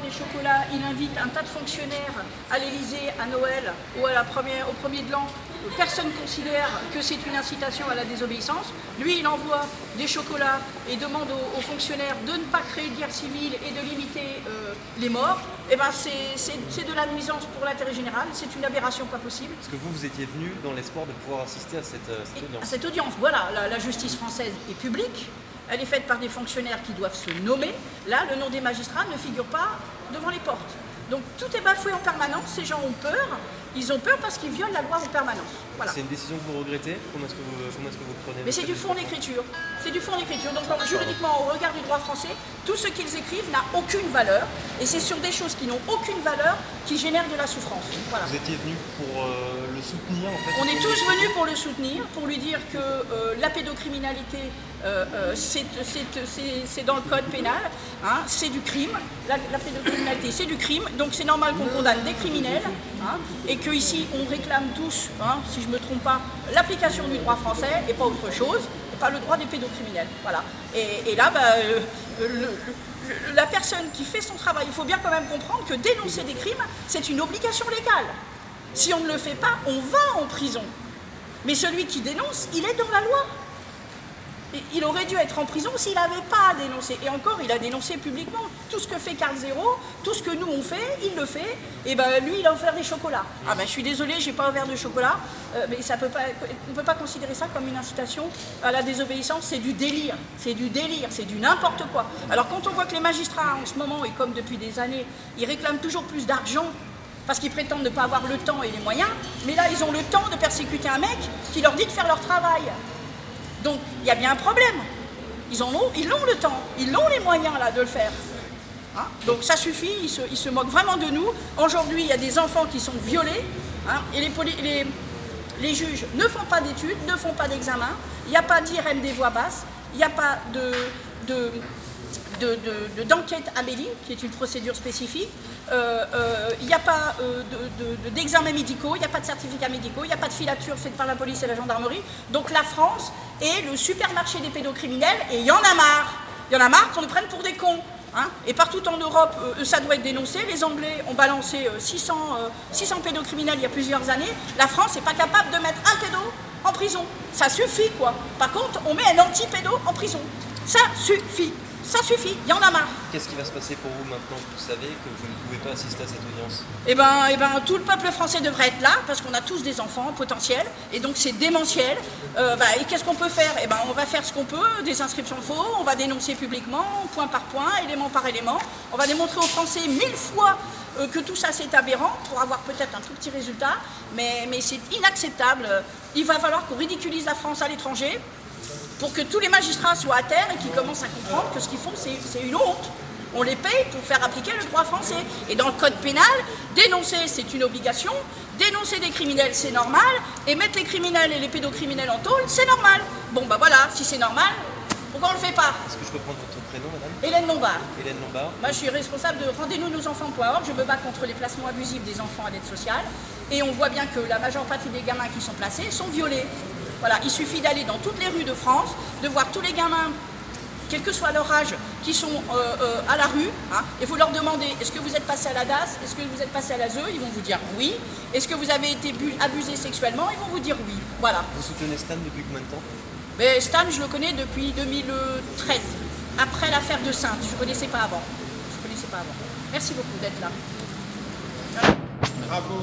Des chocolats, il invite un tas de fonctionnaires à l'Élysée, à Noël ou au premier de l'an. Personne ne considère que c'est une incitation à la désobéissance. Lui, il envoie des chocolats et demande aux fonctionnaires de ne pas créer de guerre civile et de limiter les morts. Et ben c'est de la nuisance pour l'intérêt général, c'est une aberration pas possible. Est-ce que vous étiez venu dans l'espoir de pouvoir assister à cette audience? À cette audience, voilà, la justice française est publique. Elle est faite par des fonctionnaires qui doivent se nommer. Là, le nom des magistrats ne figure pas devant les portes. Donc tout est bafoué en permanence, ces gens ont peur. Ils ont peur parce qu'ils violent la loi en permanence. Voilà. C'est une décision que vous regrettez? Comment est-ce que vous prenez? Mais c'est du fond d'écriture. C'est du fond d'écriture. Donc juridiquement, au regard du droit français, tout ce qu'ils écrivent n'a aucune valeur. Et c'est sur des choses qui n'ont aucune valeur qui génèrent de la souffrance. Voilà. Vous étiez venu pour le soutenir en fait? On est tous venus pour le soutenir, pour lui dire que la pédocriminalité, c'est dans le code pénal, hein, c'est du crime. La pédocriminalité, c'est du crime. Donc c'est normal qu'on condamne des criminels. Hein, et qu'ici, on réclame tous, hein, si je ne me trompe pas, l'application du droit français et pas autre chose, et pas le droit des pédocriminels. Voilà. Et là, la personne qui fait son travail, il faut bien quand même comprendre que dénoncer des crimes, c'est une obligation légale. Si on ne le fait pas, on va en prison. Mais celui qui dénonce, il est dans la loi. Il aurait dû être en prison s'il n'avait pas dénoncé. Et encore, il a dénoncé publiquement. Tout ce que fait Carl Zéro, tout ce que nous on fait, il le fait. Et ben lui, il a offert des chocolats. Ah ben je suis désolée, j'ai pas offert de chocolat, mais ça peut pas, on ne peut pas considérer ça comme une incitation à la désobéissance. C'est du délire, c'est du délire, c'est du n'importe quoi. Alors quand on voit que les magistrats en ce moment, et comme depuis des années, ils réclament toujours plus d'argent, parce qu'ils prétendent ne pas avoir le temps et les moyens, mais là ils ont le temps de persécuter un mec qui leur dit de faire leur travail. Donc, il y a bien un problème. Ils ont le temps, ils ont les moyens là de le faire. Hein, donc ça suffit, ils se moquent vraiment de nous. Aujourd'hui, il y a des enfants qui sont violés, hein, et les juges ne font pas d'études, ne font pas d'examen. Il n'y a pas d'IRM des voix basses, il n'y a pas d'enquête Amélie, qui est une procédure spécifique. Il n'y a pas d'examens médicaux, il n'y a pas de certificats médicaux, il n'y a pas de filature faite par la police et la gendarmerie. Donc la France est le supermarché des pédocriminels et il y en a marre. Il y en a marre qu'on nous prenne pour des cons. Hein. Et partout en Europe, ça doit être dénoncé. Les Anglais ont balancé 600 pédocriminels il y a plusieurs années. La France n'est pas capable de mettre un pédo en prison. Ça suffit, quoi. Par contre, on met un anti-pédo en prison. Ça suffit. Ça suffit, il y en a marre. Qu'est-ce qui va se passer pour vous maintenant que vous savez que vous ne pouvez pas assister à cette audience? Eh ben, tout le peuple français devrait être là, parce qu'on a tous des enfants potentiels, et donc c'est démentiel. Et qu'est-ce qu'on peut faire? Eh ben, on va faire ce qu'on peut, des inscriptions faux, on va dénoncer publiquement, point par point, élément par élément. On va démontrer aux Français 1000 fois que tout ça c'est aberrant, pour avoir peut-être un tout petit résultat, mais c'est inacceptable. Il va falloir qu'on ridiculise la France à l'étranger, pour que tous les magistrats soient à terre et qu'ils commencent à comprendre que ce qu'ils font, c'est une honte. On les paye pour faire appliquer le droit français. Et dans le code pénal, dénoncer, c'est une obligation. Dénoncer des criminels, c'est normal. Et mettre les criminels et les pédocriminels en tôle, c'est normal. Bon, bah voilà, si c'est normal, pourquoi on ne le fait pas? Est-ce que je peux prendre votre prénom, madame? Hélène Lombard. Hélène Lombard. Moi, je suis responsable de rendez-nous-nos-enfants.org. Je me bats contre les placements abusifs des enfants à l'aide sociale. Et on voit bien que la majeure partie des gamins qui sont placés sont violés. Voilà, il suffit d'aller dans toutes les rues de France, de voir tous les gamins, quel que soit leur âge, qui sont à la rue, hein, et vous leur demandez, est-ce que vous êtes passé à la DAS, est-ce que vous êtes passé à la ZEU, ils vont vous dire oui. Est-ce que vous avez été abusé sexuellement, ils vont vous dire oui. Voilà. Vous soutenez Stan depuis combien de temps? Mais Stan, je le connais depuis 2013, après l'affaire de Sainte, je ne connaissais pas avant. Merci beaucoup d'être là. Bravo.